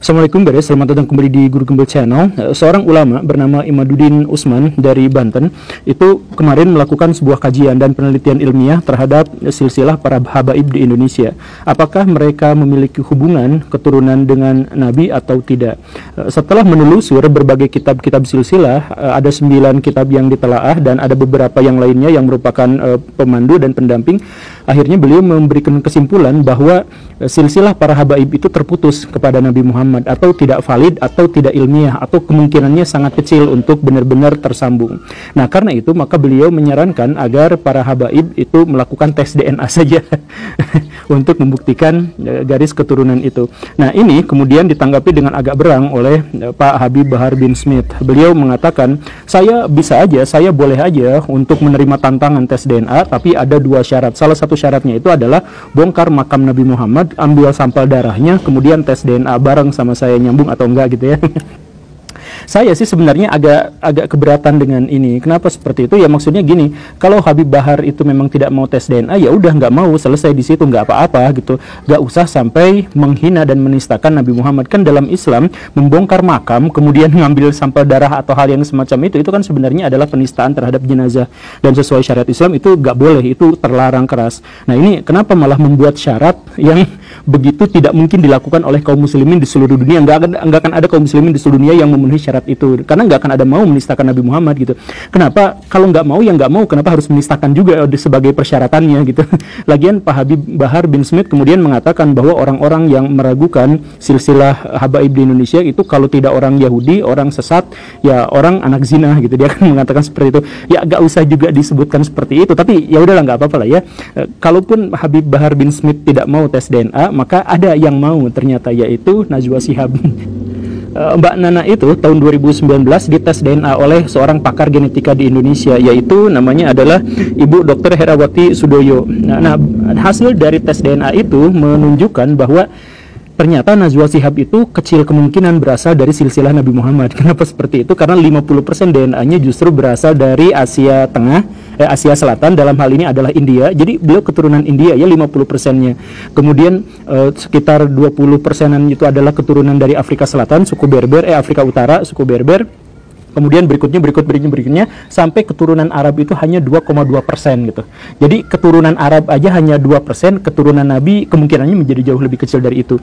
Assalamualaikum Beres, selamat datang kembali di Guru Gembel Channel. Seorang ulama bernama Imaduddin Usman dari Banten itu kemarin melakukan sebuah kajian dan penelitian ilmiah terhadap silsilah para habaib di Indonesia. Apakah mereka memiliki hubungan keturunan dengan Nabi atau tidak? Setelah menelusur berbagai kitab-kitab silsilah, ada 9 kitab yang ditelaah dan ada beberapa yang lainnya yang merupakan pemandu dan pendamping. Akhirnya beliau memberikan kesimpulan bahwa silsilah para habaib itu terputus kepada Nabi Muhammad, atau tidak valid, atau tidak ilmiah, atau kemungkinannya sangat kecil untuk benar-benar tersambung. Nah, karena itu maka beliau menyarankan agar para habaib itu melakukan tes DNA saja untuk membuktikan garis keturunan itu. Nah, ini kemudian ditanggapi dengan agak berang oleh Pak Habib Bahar bin Smith. Beliau mengatakan, saya boleh aja untuk menerima tantangan tes DNA, tapi ada 2 syarat. Salah satu syaratnya itu adalah bongkar makam Nabi Muhammad, ambil sampel darahnya, kemudian tes DNA bareng sama saya, nyambung atau enggak gitu ya. Saya sih sebenarnya agak keberatan dengan ini. Kenapa seperti itu? Ya maksudnya gini, kalau Habib Bahar itu memang tidak mau tes DNA, ya udah nggak mau, selesai di situ, nggak apa-apa gitu. Nggak usah sampai menghina dan menistakan Nabi Muhammad. Kan dalam Islam membongkar makam kemudian mengambil sampel darah atau hal yang semacam itu kan sebenarnya adalah penistaan terhadap jenazah, dan sesuai syariat Islam itu nggak boleh, itu terlarang keras. Nah, ini kenapa malah membuat syarat yang begitu tidak mungkin dilakukan oleh kaum muslimin di seluruh dunia? Nggak akan ada kaum muslimin di seluruh dunia yang memenuhi syarat itu, karena nggak akan ada mau menistakan Nabi Muhammad gitu. Kenapa? Kalau nggak mau ya nggak mau, kenapa harus menistakan juga sebagai persyaratannya gitu? Lagian Pak Habib Bahar bin Smith kemudian mengatakan bahwa orang-orang yang meragukan silsilah habaib di Indonesia itu kalau tidak orang Yahudi, orang sesat, ya orang anak zina gitu. Dia akan mengatakan seperti itu. Ya nggak usah juga disebutkan seperti itu, tapi ya udahlah, nggak apa-apa lah ya. Kalaupun Habib Bahar bin Smith tidak mau tes DNA, maka ada yang mau ternyata, yaitu Najwa Shihab. Mbak Nana itu tahun 2019 dites DNA oleh seorang pakar genetika di Indonesia, yaitu namanya adalah Ibu Dr. Herawati Sudoyo. Nah, hasil dari tes DNA itu menunjukkan bahwa ternyata Najwa Shihab itu kecil kemungkinan berasal dari silsilah Nabi Muhammad. Kenapa seperti itu? Karena 50% DNA-nya justru berasal dari Asia Tengah, Asia Selatan, dalam hal ini adalah India. Jadi beliau keturunan India ya, 50%-nya. Kemudian sekitar 20%-an itu adalah keturunan dari Afrika Selatan, suku Berber, Afrika Utara, suku Berber. Kemudian berikutnya sampai keturunan Arab itu hanya 2,2% gitu. Jadi keturunan Arab aja hanya 2%, keturunan Nabi kemungkinannya menjadi jauh lebih kecil dari itu.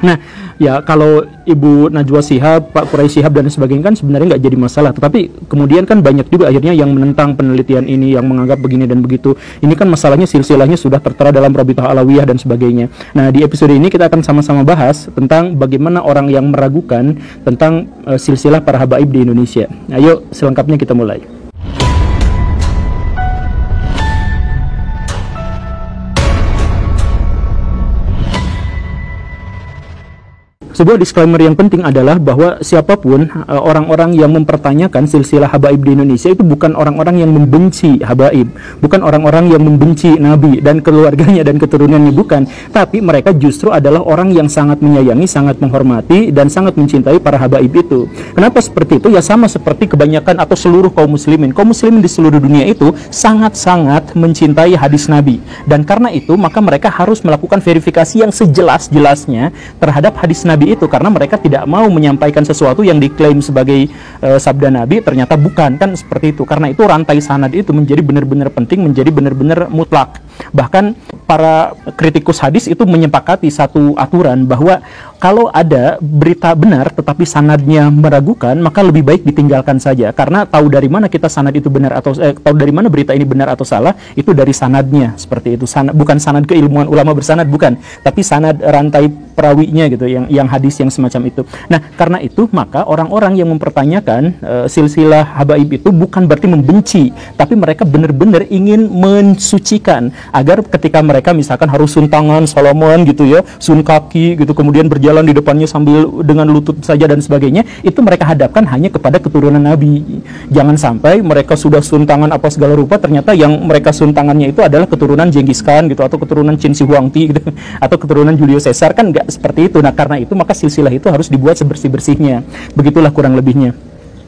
Nah, ya kalau Ibu Najwa Shihab, Pak Quraisy Shihab dan sebagainya kan sebenarnya nggak jadi masalah. Tetapi kemudian kan banyak juga akhirnya yang menentang penelitian ini, yang menganggap begini dan begitu. Ini kan masalahnya silsilahnya sudah tertera dalam Rabithah Alawiyah dan sebagainya. Nah, di episode ini kita akan sama-sama bahas tentang bagaimana orang yang meragukan tentang silsilah para habaib di Indonesia. Ayo selengkapnya kita mulai. Sebuah disclaimer yang penting adalah bahwa siapapun orang-orang yang mempertanyakan silsilah habaib di Indonesia itu bukan orang-orang yang membenci habaib, bukan orang-orang yang membenci Nabi dan keluarganya dan keturunannya, bukan. Tapi mereka justru adalah orang yang sangat menyayangi, sangat menghormati, dan sangat mencintai para habaib itu. Kenapa seperti itu? Ya sama seperti kebanyakan atau seluruh kaum muslimin. Kaum muslimin di seluruh dunia itu sangat-sangat mencintai hadis Nabi. Dan karena itu maka mereka harus melakukan verifikasi yang sejelas-jelasnya terhadap hadis Nabi itu, karena mereka tidak mau menyampaikan sesuatu yang diklaim sebagai sabda Nabi ternyata bukan, kan seperti itu. Karena itu rantai sanad itu menjadi benar-benar penting, menjadi benar-benar mutlak. Bahkan para kritikus hadis itu menyepakati satu aturan bahwa kalau ada berita benar tetapi sanadnya meragukan, maka lebih baik ditinggalkan saja, karena tahu dari mana kita sanad itu benar atau tahu dari mana berita ini benar atau salah itu dari sanadnya. Seperti itu. Bukan sanad keilmuan ulama bersanad, bukan, tapi sanad rantai perawinya gitu, yang hadis yang semacam itu. Nah, karena itu maka orang-orang yang mempertanyakan silsilah habaib itu bukan berarti membenci, tapi mereka benar-benar ingin mensucikan, agar ketika mereka misalkan harus sun tangan Solomon gitu ya, sun kaki gitu, kemudian berjalan di depannya sambil dengan lutut saja dan sebagainya, itu mereka hadapkan hanya kepada keturunan Nabi. Jangan sampai mereka sudah sun tangan apa segala rupa, ternyata yang mereka sun tangannya itu adalah keturunan Genghis Khan gitu, atau keturunan Qin Shi Huangdi gitu, atau keturunan Julius Caesar, kan nggak seperti itu. Nah, karena itu maka silsilah itu harus dibuat sebersih-bersihnya. Begitulah kurang lebihnya.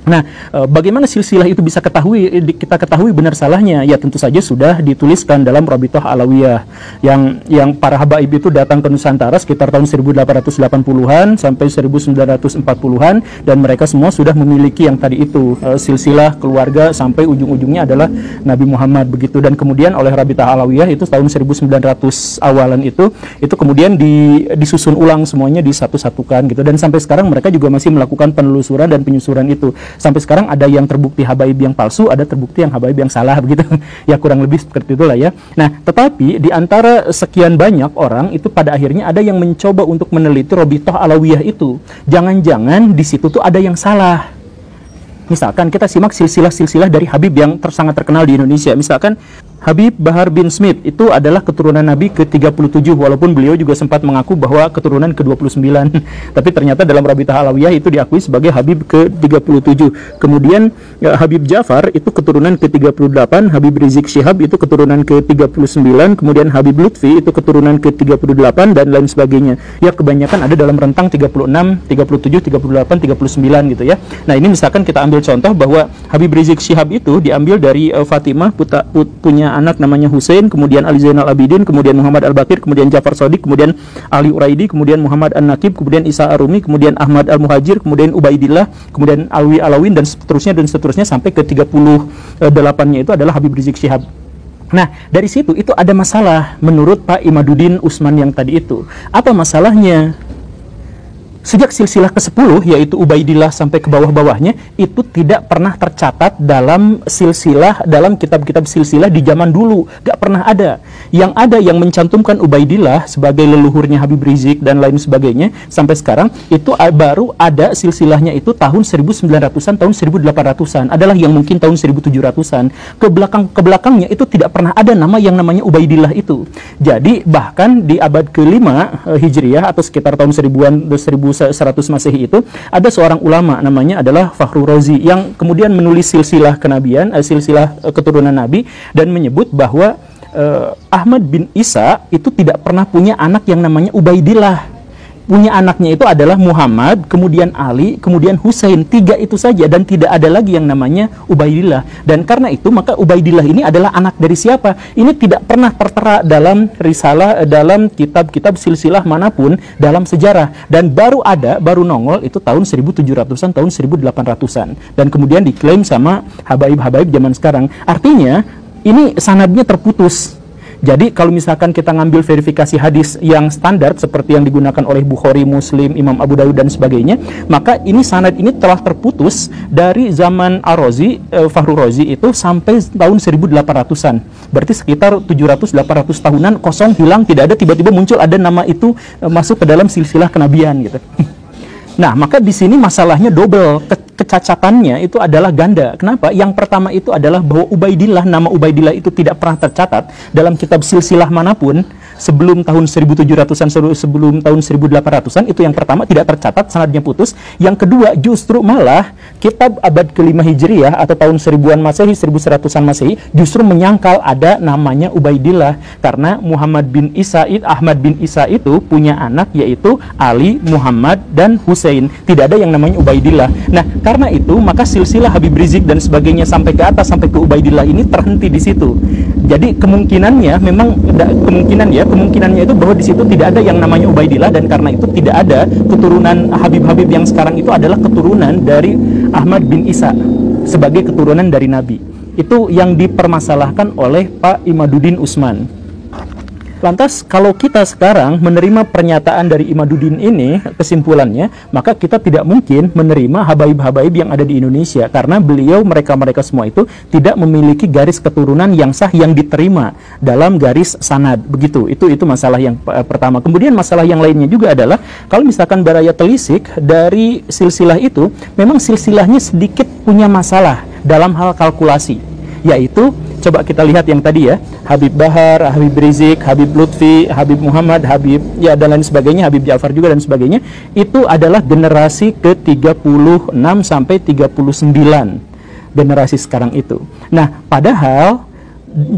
Nah, bagaimana silsilah itu bisa kita ketahui benar salahnya? Ya tentu saja sudah dituliskan dalam Rabithah Alawiyah yang para habaib itu datang ke Nusantara sekitar tahun 1880-an sampai 1940-an, dan mereka semua sudah memiliki yang tadi itu silsilah keluarga sampai ujung-ujungnya adalah Nabi Muhammad begitu. Dan kemudian oleh Rabithah Alawiyah itu tahun 1900 awalan itu kemudian disusun ulang semuanya, disatu-satukan gitu, dan sampai sekarang mereka juga masih melakukan penelusuran dan penyusuran itu. Sampai sekarang ada yang terbukti habaib yang palsu, ada terbukti yang habaib yang salah begitu. Ya kurang lebih seperti itulah ya. Nah, tetapi di antara sekian banyak orang itu pada akhirnya ada yang mencoba untuk meneliti Rabithah Alawiyah itu. Jangan-jangan di situ tuh ada yang salah. Misalkan kita simak silsilah-silsilah dari habib yang sangat terkenal di Indonesia. Misalkan Habib Bahar bin Smith itu adalah keturunan Nabi ke-37, walaupun beliau juga sempat mengaku bahwa keturunan ke-29. Tapi ternyata dalam Rabithah Alawiyah itu diakui sebagai Habib ke-37. Kemudian Habib Ja'far itu keturunan ke-38, Habib Rizik Syihab itu keturunan ke-39, kemudian Habib Lutfi itu keturunan ke-38 dan lain sebagainya. Ya kebanyakan ada dalam rentang 36, 37, 38, 39 gitu ya. Nah, ini misalkan kita ambil contoh bahwa Habib Rizik Syihab itu diambil dari Fatimah punya anak namanya Hussein, kemudian Ali Zainal Abidin, kemudian Muhammad Al-Baqir, kemudian Ja'far Shadiq, kemudian Ali Uraidi, kemudian Muhammad An-Naqib, kemudian Isa Arumi, kemudian Ahmad Al-Muhajir, kemudian Ubaidillah, kemudian Alwi Alawin, dan seterusnya sampai ke 38-nya itu adalah Habib Rizik Syihab. Nah, dari situ itu ada masalah menurut Pak Imaduddin Usman yang tadi itu. Apa masalahnya? Sejak silsilah ke-10, yaitu Ubaidillah sampai ke bawah-bawahnya, itu tidak pernah tercatat dalam silsilah, dalam kitab-kitab silsilah di zaman dulu. Gak pernah ada. Yang ada yang mencantumkan Ubaidillah sebagai leluhurnya Habib Rizik dan lain sebagainya, sampai sekarang, itu baru ada silsilahnya itu tahun 1900-an, tahun 1800-an. Adalah yang mungkin tahun 1700-an. Ke belakangnya itu tidak pernah ada nama yang namanya Ubaidillah itu. Jadi, bahkan di abad ke-5 Hijriah, atau sekitar tahun 1100 Masehi itu, ada seorang ulama namanya adalah Fakhrur Razi yang kemudian menulis silsilah kenabian, silsilah keturunan Nabi, dan menyebut bahwa Ahmad bin Isa itu tidak pernah punya anak yang namanya Ubaidillah. Punya anaknya itu adalah Muhammad, kemudian Ali, kemudian Hussein. 3 itu saja, dan tidak ada lagi yang namanya Ubaidillah. Dan karena itu maka Ubaidillah ini adalah anak dari siapa? Ini tidak pernah tertera dalam risalah, dalam kitab-kitab silsilah manapun dalam sejarah. Dan baru nongol itu tahun 1700-an, tahun 1800-an. Dan kemudian diklaim sama habaib-habaib zaman sekarang. Artinya ini sanadnya terputus. Jadi kalau misalkan kita ngambil verifikasi hadis yang standar seperti yang digunakan oleh Bukhari, Muslim, Imam Abu Dawud dan sebagainya, maka ini sanad ini telah terputus dari zaman Ar-Razi, Fakhrur Razi itu sampai tahun 1800-an. Berarti sekitar 700-800 tahunan kosong, hilang, tidak ada, tiba-tiba muncul ada nama itu masuk ke dalam silsilah kenabian gitu. Nah, maka di sini masalahnya double. Kecacatannya itu adalah ganda. Kenapa? Yang pertama itu adalah bahwa Ubaidillah, nama Ubaidillah itu tidak pernah tercatat dalam kitab silsilah manapun sebelum tahun 1700-an, sebelum tahun 1800-an. Itu yang pertama, tidak tercatat, sanadnya putus. Yang kedua, justru malah kitab abad ke-5 Hijriah atau tahun 1000-an Masehi, 1100-an Masehi justru menyangkal ada namanya Ubaidillah, karena Ahmad bin Isa itu punya anak yaitu Ali, Muhammad, dan Hussein. Tidak ada yang namanya Ubaidillah. Nah, karena itu maka silsilah Habib Rizik dan sebagainya sampai ke atas, sampai ke Ubaidillah ini terhenti di situ. Jadi kemungkinannya itu bahwa di situ tidak ada yang namanya Ubaidillah, dan karena itu tidak ada keturunan Habib-Habib yang sekarang itu adalah keturunan dari Ahmad bin Isa sebagai keturunan dari Nabi. Itu yang dipermasalahkan oleh Pak Imaduddin Usman. Lantas kalau kita sekarang menerima pernyataan dari Imaduddin ini, kesimpulannya, maka kita tidak mungkin menerima habaib-habaib yang ada di Indonesia, karena mereka semua itu tidak memiliki garis keturunan yang sah yang diterima dalam garis sanad. Begitu. Itu masalah yang pertama. Kemudian masalah yang lainnya juga adalah kalau misalkan baraya telisik dari silsilah itu, memang silsilahnya sedikit punya masalah dalam hal kalkulasi, yaitu coba kita lihat yang tadi ya, Habib Bahar, Habib Rizik, Habib Lutfi, Habib Muhammad, Habib ya dan lain sebagainya, Habib Ja'far juga dan sebagainya, itu adalah generasi ke-36 sampai 39 generasi sekarang itu. Nah, padahal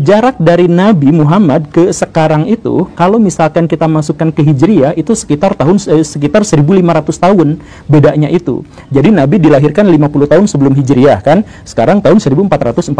jarak dari Nabi Muhammad ke sekarang itu, kalau misalkan kita masukkan ke Hijriah, itu sekitar 1.500 tahun bedanya itu. Jadi Nabi dilahirkan 50 tahun sebelum Hijriah kan, sekarang tahun 1444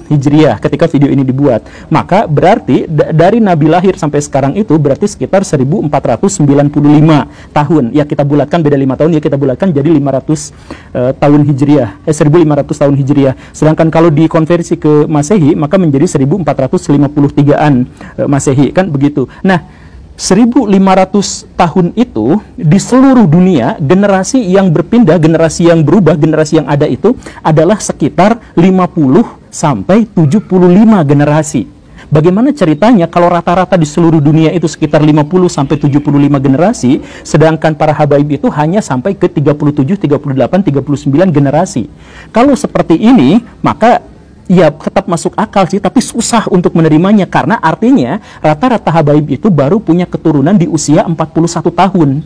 Hijriah ketika video ini dibuat. Maka berarti dari Nabi lahir sampai sekarang itu berarti sekitar 1495 tahun. Ya kita bulatkan beda 5 tahun, ya kita bulatkan jadi 500 tahun Hijriah, 1500 tahun Hijriah. Sedangkan kalau dikonversi ke Masehi maka menjadi 1453-an Masehi kan begitu. Nah, 1500 tahun itu di seluruh dunia generasi yang berpindah, generasi yang berubah, generasi yang ada itu adalah sekitar 50 sampai 75 generasi. Bagaimana ceritanya kalau rata-rata di seluruh dunia itu sekitar 50 sampai 75 generasi, sedangkan para habaib itu hanya sampai ke 37, 38, 39 generasi. Kalau seperti ini, maka ya tetap masuk akal sih, tapi susah untuk menerimanya karena artinya rata-rata habaib itu baru punya keturunan di usia 41 tahun.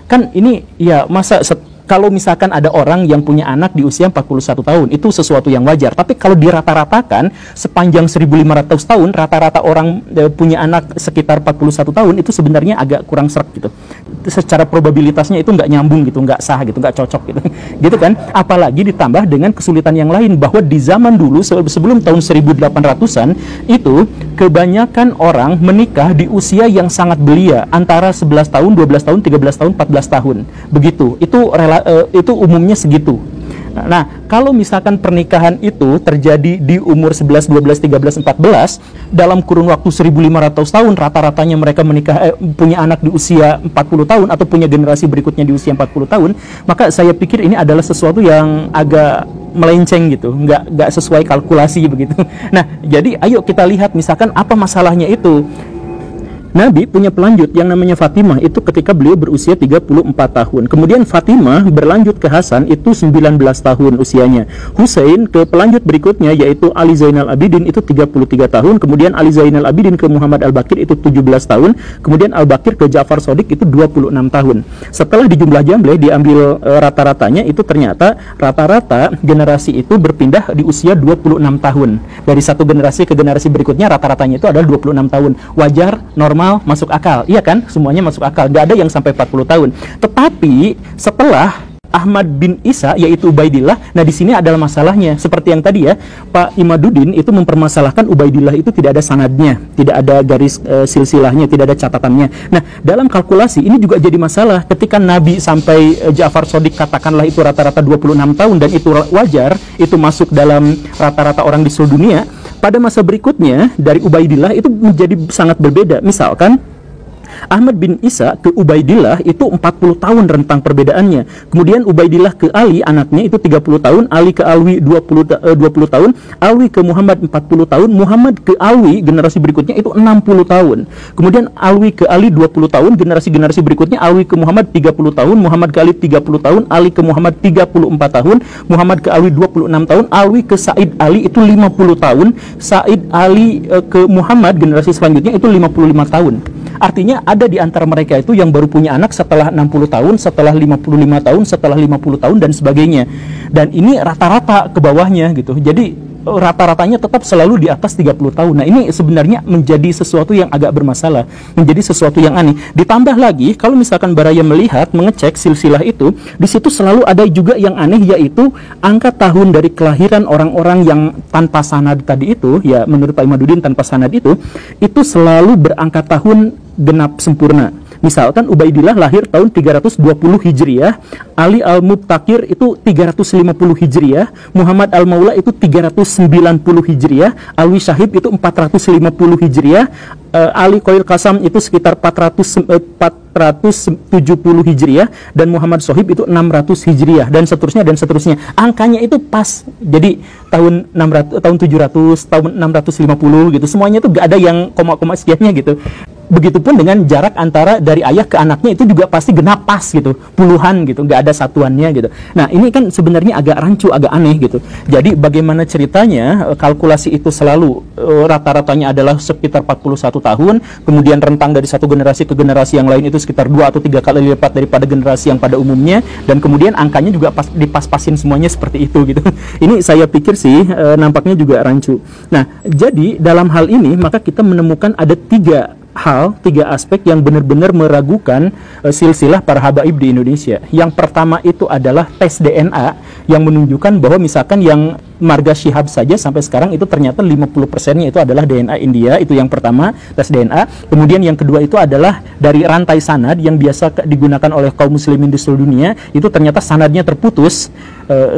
Kan ini ya masa kalau misalkan ada orang yang punya anak di usia 41 tahun, itu sesuatu yang wajar. Tapi kalau dirata-ratakan sepanjang 1.500 tahun, rata-rata orang punya anak sekitar 41 tahun, itu sebenarnya agak kurang sreg gitu. Secara probabilitasnya itu nggak nyambung gitu, nggak sah gitu, nggak cocok gitu. Gitu kan? Apalagi ditambah dengan kesulitan yang lain, bahwa di zaman dulu, sebelum tahun 1800-an, itu kebanyakan orang menikah di usia yang sangat belia, antara 11 tahun, 12 tahun, 13 tahun, 14 tahun. Begitu. Itu umumnya segitu. Nah, kalau misalkan pernikahan itu terjadi di umur 11, 12, 13, 14, dalam kurun waktu 1.500 tahun, rata-ratanya mereka menikah, punya anak di usia 40 tahun, atau punya generasi berikutnya di usia 40 tahun, maka saya pikir ini adalah sesuatu yang agak melenceng gitu, nggak sesuai kalkulasi begitu. Nah, jadi ayo kita lihat misalkan apa masalahnya itu. Nabi punya pelanjut yang namanya Fatimah itu ketika beliau berusia 34 tahun. Kemudian Fatimah berlanjut ke Hasan itu 19 tahun usianya. Husain ke pelanjut berikutnya yaitu Ali Zainal Abidin itu 33 tahun. Kemudian Ali Zainal Abidin ke Muhammad Al-Baqir itu 17 tahun. Kemudian Al-Baqir ke Ja'far Shadiq itu 26 tahun. Setelah dijumlah jumlah diambil rata-ratanya, itu ternyata rata-rata generasi itu berpindah di usia 26 tahun. Dari satu generasi ke generasi berikutnya rata-ratanya itu adalah 26 tahun. Wajar, normal, masuk akal, iya kan? Semuanya masuk akal, nggak ada yang sampai 40 tahun. Tetapi setelah Ahmad bin Isa yaitu Ubaidillah, nah di sini adalah masalahnya. Seperti yang tadi ya, Pak Imaduddin itu mempermasalahkan Ubaidillah itu tidak ada sanadnya, tidak ada garis silsilahnya, tidak ada catatannya. Nah, dalam kalkulasi ini juga jadi masalah ketika Nabi sampai Ja'far Shadiq katakanlah itu rata-rata 26 tahun dan itu wajar, itu masuk dalam rata-rata orang di seluruh dunia. Pada masa berikutnya dari Ubaidillah itu menjadi sangat berbeda. Misalkan Ahmad bin Isa ke Ubaidillah itu 40 tahun rentang perbedaannya. Kemudian Ubaidillah ke Ali anaknya itu 30 tahun, Ali ke Alwi 20 tahun, Alwi ke Muhammad 40 tahun, Muhammad ke Alwi generasi berikutnya itu 60 tahun. Kemudian Alwi ke Ali 20 tahun, generasi berikutnya Alwi ke Muhammad 30 tahun, Muhammad ke Ali 30 tahun, Ali ke Muhammad 34 tahun, Muhammad ke Alwi 26 tahun, Alwi ke Said Ali itu 50 tahun, Said Ali ke Muhammad generasi selanjutnya itu 55 tahun. Artinya ada di antara mereka itu yang baru punya anak setelah 60 tahun, setelah 55 tahun, setelah 50 tahun dan sebagainya. Dan ini rata-rata ke bawahnya gitu. Jadi rata-ratanya tetap selalu di atas 30 tahun. Nah, ini sebenarnya menjadi sesuatu yang agak bermasalah, menjadi sesuatu yang aneh. Ditambah lagi kalau misalkan Baraya melihat, mengecek silsilah itu, di situ selalu ada juga yang aneh, yaitu angka tahun dari kelahiran orang-orang yang tanpa sanad tadi itu, ya menurut Pak Imaduddin tanpa sanad itu selalu berangka tahun genap sempurna. Misalkan Ubaidillah lahir tahun 320 Hijriah, Ali Al-Mubtakir itu 350 Hijriah, Muhammad Al-Maula itu 390 Hijriah, Alwi Syahib itu 450 Hijriah, Ali Qail Qasam itu sekitar 470 Hijriah, dan Muhammad Sohib itu 600 Hijriah, dan seterusnya. Angkanya itu pas. Jadi tahun 600, tahun 700, tahun 650 gitu. Semuanya itu gak ada yang koma-koma sekiannya gitu. Begitupun dengan jarak antara dari ayah ke anaknya itu juga pasti genap pas gitu, puluhan gitu, nggak ada satuannya gitu. Nah ini kan sebenarnya agak rancu, agak aneh gitu. Jadi bagaimana ceritanya kalkulasi itu selalu rata-ratanya adalah sekitar 41 tahun, kemudian rentang dari satu generasi ke generasi yang lain itu sekitar 2 atau 3 kali lipat daripada generasi yang pada umumnya, dan kemudian angkanya juga dipas-pasin semuanya seperti itu gitu. Ini saya pikir sih nampaknya juga rancu. Nah jadi dalam hal ini maka kita menemukan ada tiga aspek yang benar-benar meragukan silsilah para habaib di Indonesia. Yang pertama itu adalah tes DNA yang menunjukkan bahwa misalkan yang marga Syihab saja sampai sekarang itu ternyata 50%-nya itu adalah DNA India. Itu yang pertama, tes DNA. Kemudian yang kedua itu adalah dari rantai sanad yang biasa digunakan oleh kaum muslimin di seluruh dunia, itu ternyata sanadnya terputus,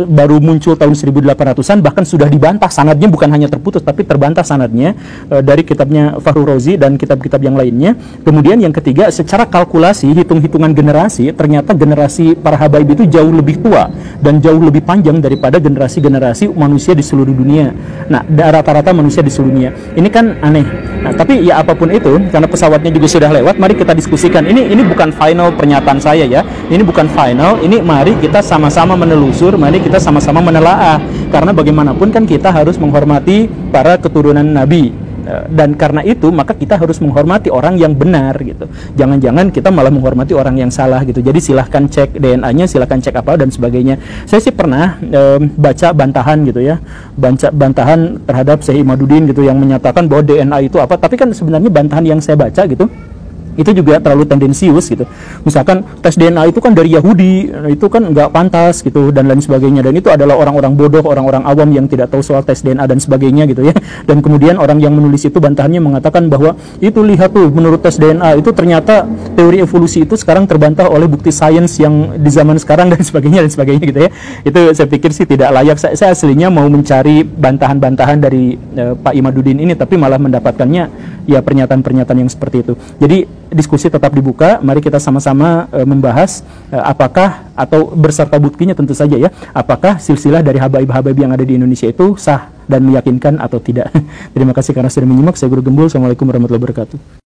baru muncul tahun 1800-an, bahkan sudah dibantah sanadnya, bukan hanya terputus tapi terbantah sanadnya dari kitabnya Fahru Razi dan kitab-kitab yang lainnya. Kemudian yang ketiga, secara kalkulasi hitung-hitungan generasi, ternyata generasi para habaib itu jauh lebih tua dan jauh lebih panjang daripada generasi-generasi manusia di seluruh dunia. Nah, rata-rata manusia di seluruh dunia. Ini kan aneh. Nah, tapi ya apapun itu, karena pesawatnya juga sudah lewat, mari kita diskusikan. Ini bukan final pernyataan saya ya. Ini bukan final. Ini mari kita sama-sama menelusur, mari kita sama-sama menelaah. Karena bagaimanapun kan kita harus menghormati para keturunan Nabi. Dan karena itu maka kita harus menghormati orang yang benar gitu. Jangan-jangan kita malah menghormati orang yang salah gitu. Jadi silahkan cek DNA-nya, silahkan cek apa dan sebagainya. Saya sih pernah baca bantahan gitu ya, bantahan terhadap Syekh Imaduddin gitu yang menyatakan bahwa DNA itu apa. Tapi kan sebenarnya bantahan yang saya baca gitu itu juga terlalu tendensius gitu. Misalkan tes DNA itu kan dari Yahudi, itu kan nggak pantas gitu dan lain sebagainya. Dan itu adalah orang-orang bodoh, orang-orang awam yang tidak tahu soal tes DNA dan sebagainya gitu ya. Dan kemudian orang yang menulis itu bantahannya mengatakan bahwa itu lihat tuh menurut tes DNA itu ternyata teori evolusi itu sekarang terbantah oleh bukti sains yang di zaman sekarang dan sebagainya gitu ya. Itu saya pikir sih tidak layak. Saya aslinya mau mencari bantahan-bantahan dari Pak Imaduddin ini, tapi malah mendapatkannya ya pernyataan-pernyataan yang seperti itu. Jadi diskusi tetap dibuka, mari kita sama-sama membahas apakah atau berserta buktinya tentu saja ya, apakah silsilah dari habaib-habaib yang ada di Indonesia itu sah dan meyakinkan atau tidak. Terima kasih karena sudah menyimak. Saya Guru Gembul. Assalamualaikum warahmatullahi wabarakatuh.